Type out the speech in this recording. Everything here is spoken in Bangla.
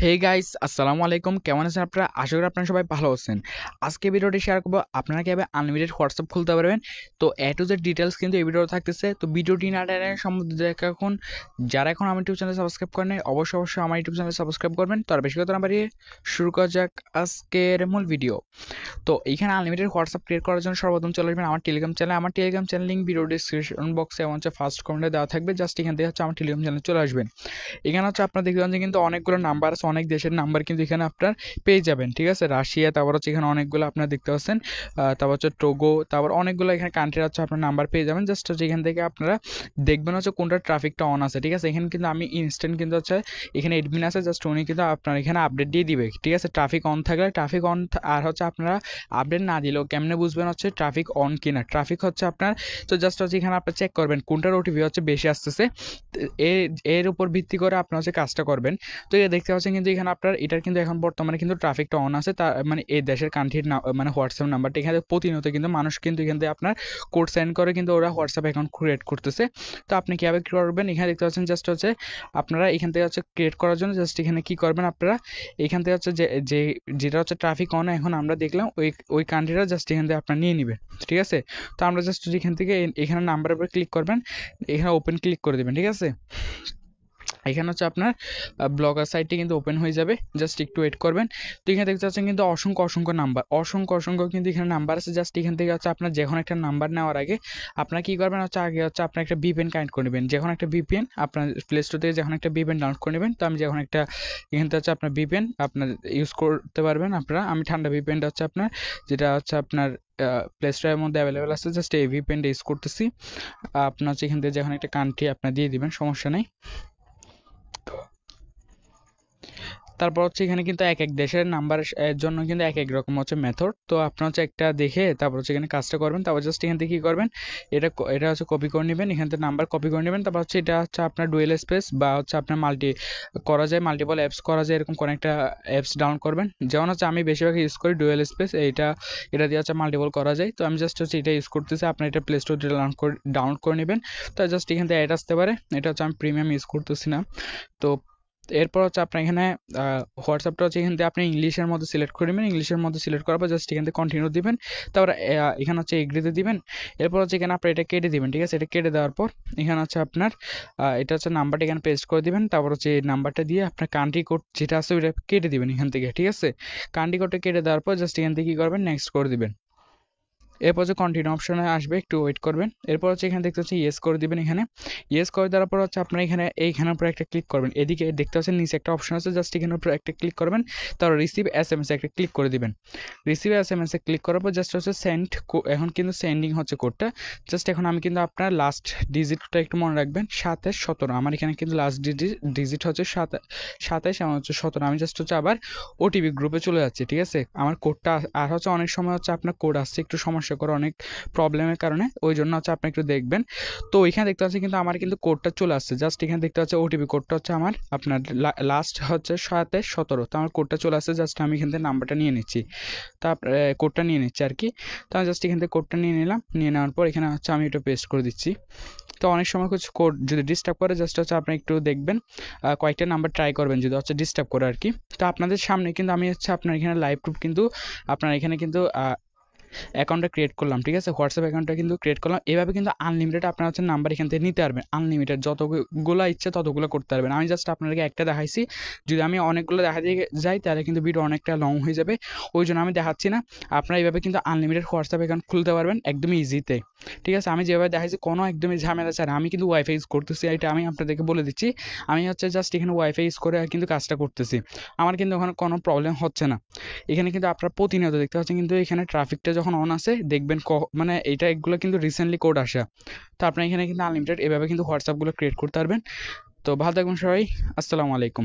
হে গাইস, আসসালামু আলাইকুম। কেমন আছেন আপনারা? আশা করি আপনারা সবাই ভালো আছেন। আজকে ভিডিওটি শেয়ার করবো আপনারা কিভাবে আনলিমিটেড হোয়াটসঅ্যাপ খুলতে পারবেন। তো এ টু জেড ডিটেলস কিন্তু এই ভিডিওতে থাকতেছে। তো ভিডিওটি না টেনে সম্বন্ধে এখন যারা এখন আমার ইউটিউব চ্যানেল সাবস্ক্রাইব করেন অবশ্যই আমার ইউটিউব চ্যানেল সাবস্ক্রাইব করবেন। তো আর বেশি কথা না বাড়িয়ে শুরু করা যাক আজকের মূল ভিডিও। তো এইখানে আনলিমিটেড হোয়াটসঅ্যাপ ক্রিয়েট করার জন্য সর্বপ্রথম চলে আসবেন আমার টেলিগ্রাম চ্যানেল। আমার Telegram channel link video description বক্সে এবং ফার্স্ট কমেন্টে দেওয়া থাকবে। জাস্ট এখান থেকে আমার টেলিগ্রাম চ্যানেল চলে আসবেন। এখানে আপনারা দেখতে পাচ্ছেন কিন্তু অনেকগুলো নাম্বার আছে, অনেক দেশের নাম্বার কিন্তু এখানে আপনার পেয়ে যাবেন। ঠিক আছে, রাশিয়া, তারপর এখানে অনেকগুলো আপনারা দেখতে পাচ্ছেন, তারপর টোগো, তারপর অনেকগুলো এখানে কান্ট্রি আপনার নাম্বার পেয়ে যাবেন। জাস্ট এখান থেকে আপনারা দেখবেন কোনটা ট্রাফিকটা অন আছে। ঠিক আছে, এখানে কিন্তু আমি ইনস্ট্যান্ট কিন্তু এখানে এডমিন আছে, জাস্ট উনি কিন্তু আপনার এখানে আপডেট দিয়ে দিবে। ঠিক আছে, ট্রাফিক অন থাকলে ট্রাফিক অন, আর আপনারা আপডেট না দিলেও কেমনে বুঝবেন ট্রাফিক অন কিনা। ট্রাফিক আপনার, তো জাস্ট এখানে আপনার চেক করবেন কোনটার ওটিপি বেশি আসতেছে। এর উপর ভিত্তি করে আপনার কাজটা করবেন। তো দেখতে পাচ্ছেন কিন্তু এখানে আপনার এটার কিন্তু এখন বর্তমানে কিন্তু ট্রাফিকটা অন আছে। তার মানে এই দেশের কান্ট্রির মানে হোয়াটসঅ্যাপ নাম্বারটা এখানে প্রতিনিয়ত কিন্তু মানুষ কিন্তু এখান থেকে আপনার কোড সেন্ড করে কিন্তু ওরা হোয়াটসঅ্যাপ অ্যাকাউন্ট ক্রিয়েট করতেছে। তো আপনি কীভাবে করবেন এখানে দেখতে পাচ্ছেন। জাস্ট আপনারা এখান থেকে ক্রিয়েট করার জন্য জাস্ট এখানে কি করবেন, আপনারা এখান থেকে যেটা ট্রাফিক অন এখন আমরা দেখলাম ওই কান্ট্রিটা জাস্ট এখান থেকে আপনার নিয়ে নেবেন। ঠিক আছে, তো আমরা জাস্ট এখান থেকে এখানে নাম্বারের উপর ক্লিক করবেন, এখানে ওপেন ক্লিক করে দেবেন। ঠিক আছে, এখানে আপনার ব্লগার সাইটটি কিন্তু ওপেন হয়ে যাবে। জাস্ট একটু ওয়েট করবেন। তো এখানে দেখতে পাচ্ছেন কিন্তু অসংখ্য কিন্তু এখানে নাম্বার আছে। জাস্ট এখান থেকে আপনার যখন একটা নাম্বার নেওয়ার আগে আপনারা কি করবেন আগে আপনার একটা ভিপিএন কানেক্ট করে নেবেন। যখন একটা ভিপিএন আপনার প্লে স্টোর থেকে যখন একটা ভিপিএন ডাউনলোড করে নেবেন। তো আমি যখন একটা এখান থেকে আপনার ভিপিএন আপনার ইউজ করতে পারবেন আপনারা। আমি ঠান্ডা ভিপিএনটা আপনার যেটা আপনার প্লে স্টোরের মধ্যে অ্যাভেলেবেল আছে, জাস্ট এই ভিপিএনটা ইউজ করতেছি। আপনার এখান থেকে যখন একটা কান্ট্রি আপনার দিয়ে দিবেন, সমস্যা নেই। তারপর এখানে কিন্তু এক এক দেশের নাম্বারের জন্য কিন্তু এক এক রকম মেথড। তো আপনার একটা দেখে তারপর এখানে কাজটা করবেন। তারপর জাস্ট এখান থেকে কী করবেন, এটা কপি করে নেবেন, এখান থেকে নাম্বার কপি করে নেবেন। তারপর এটা আপনার ডুয়েল স্পেস বা আপনার মাল্টিপল অ্যাপস করা যায়, এরকম কোনো একটা অ্যাপস ডাউনলোড করবেন। যেমন আমি বেশিরভাগ ইউজ করি ডুয়েল স্পেস, এটা দিয়ে মাল্টিপল করা যায়। তো আমি জাস্ট এটা ইউজ করতেছি। আপনার এটা প্লে স্টোর থেকে ডাউনলোড করে নেবেন। তো জাস্ট এখান থেকে অ্যাড আসতে পারে, এটা আমি প্রিমিয়াম ইউজ করতেছি না। তো এরপর আপনার এখানে হোয়াটসঅ্যাপটা এখান থেকে আপনি ইংলিশের মধ্যে সিলেক্ট করে নেবেন। ইংলিশের মধ্যে সিলেক্ট করার পর জাস্ট এখান থেকে কন্টিনিউ দিবেন। তারপর এখানে এগ্রিতে দিবেন। এরপর এখানে আপনার এটা কেটে দিবেন। ঠিক আছে, এটা কেটে দেওয়ার পর এখানে আপনার এটা নাম্বারটা এখানে পেস্ট করে দিবেন। তারপর এই নাম্বারটা দিয়ে আপনার কান্ট্রি কোড যেটা আছে ওইটা কেটে দিবেন এখান থেকে। ঠিক আছে, কান্ট্রি কোডটা কেটে দেওয়ার পর জাস্ট এখান থেকে কী করবেন, নেক্সট করে দিবেন। এরপর কন্টিনিউ অপশনে আসবে, একটু ওয়েট করবেন। এরপর এখানে দেখতে পাচ্ছি ইয়েস করে দিবেন। এখানে ইয়েস করে দেওয়ার পর আপনারা এইখানের উপরে একটা ক্লিক করবেন। এদিকে দেখতে পাচ্ছেন নিচে একটা অপশন আছে, জাস্ট এখানের উপরে একটা ক্লিক করবেন। তারপর রিসিভ SMS একটা ক্লিক করে দিবেন। রিসিভ SMS এ ক্লিক করার পর জাস্ট সেন্ড, এখন কিন্তু সেন্ডিং হচ্ছে কোডটা। জাস্ট এখন আমি কিন্তু আপনার লাস্ট ডিজিটটা একটু মনে রাখবেন, 2717। আমার এখানে কিন্তু লাস্ট ডিজিট হচ্ছে 27 এবং 17। আমি জাস্ট আবার ওটিপি গ্রুপে চলে যাচ্ছি। ঠিক আছে, আমার কোডটা আর অনেক সময় আপনার কোড আসছে একটু সমস্যা করে অনেক প্রবলেমের কারণে, ওই জন্য আপনি একটু দেখবেন। তো ওইখানে দেখতে পাচ্ছি কিন্তু আমার কিন্তু কোডটা চলে আসছে। জাস্ট এখানে দেখতে পাচ্ছি ওটিপি কোডটা আমার আপনার লাস্ট 2717। তো আমার কোডটা চলে আসছে। জাস্ট আমি এখান থেকে নাম্বারটা নিয়ে নিচ্ছি, তারপর কোডটা নিয়ে নিচ্ছি আর কি। তো আমি জাস্ট এখান থেকে কোডটা নিয়ে নিলাম। নিয়ে নেওয়ার পর এখানে আমি এটা পেস্ট করে দিচ্ছি। তো অনেক সময় কিছু কোড যদি ডিস্টার্ব করে জাস্ট আপনি একটু দেখবেন, কয়েকটা নাম্বার ট্রাই করবেন যদি ডিস্টার্ব করে আর কি। তো আপনাদের সামনে কিন্তু আমি আপনার এখানে লাইভ প্রুফ কিন্তু আপনার এখানে কিন্তু অ্যাকাউন্টটা ক্রিয়েট করলাম। ঠিক আছে, হোয়াটসঅ্যাপ অ্যাকাউন্টটা কিন্তু ক্রিয়েট করলাম। এভাবে কিন্তু আনলিমিটেড আপনার নাম্বার এখান থেকে নিতে পারবেন। আনলিমিটেড যতগুলো ইচ্ছে ততগুলো করতে পারবেন। আমি জাস্ট আপনাদেরকে একটা দেখাইছি, যদি আমি অনেকগুলো দেখাতে যাই তাহলে কিন্তু ভিডিও অনেকটা লং হয়ে যাবে, ওই জন্য আমি দেখাচ্ছি না। আপনারা এইভাবে কিন্তু আনলিমিটেড হোয়াটসঅ্যাপ অ্যাকাউন্ট খুলতে পারবেন একদমই ইজিতে। ঠিক আছে, আমি যেভাবে দেখাইছি কোনো একদমই ঝামেলা ছাড়া। আমি কিন্তু ওয়াইফাই ইউজ করতেছি, এটা আমি আপনাদেরকে বলে দিচ্ছি। আমি জাস্ট এখানে ওয়াইফাই ইউজ করে কিন্তু কাজটা করতেছি। আমার কিন্তু ওখানে কোনো প্রবলেম হচ্ছে না। এখানে কিন্তু আপনারা প্রতিনিয়ত দেখতে পাচ্ছেন কিন্তু এখানে ট্রাফিকটা যখন অন আছে দেখবেন মানে এগুলো কিন্তু রিসেন্টলি কোড আসা। তো আপনার এখানে কিন্তু আনলিমিটেড এভাবে কিন্তু হোয়াটসঅ্যাপগুলো ক্রিয়েট করতে পারবেন। তো ভালো থাকবেন সবাই, আসসালামু আলাইকুম।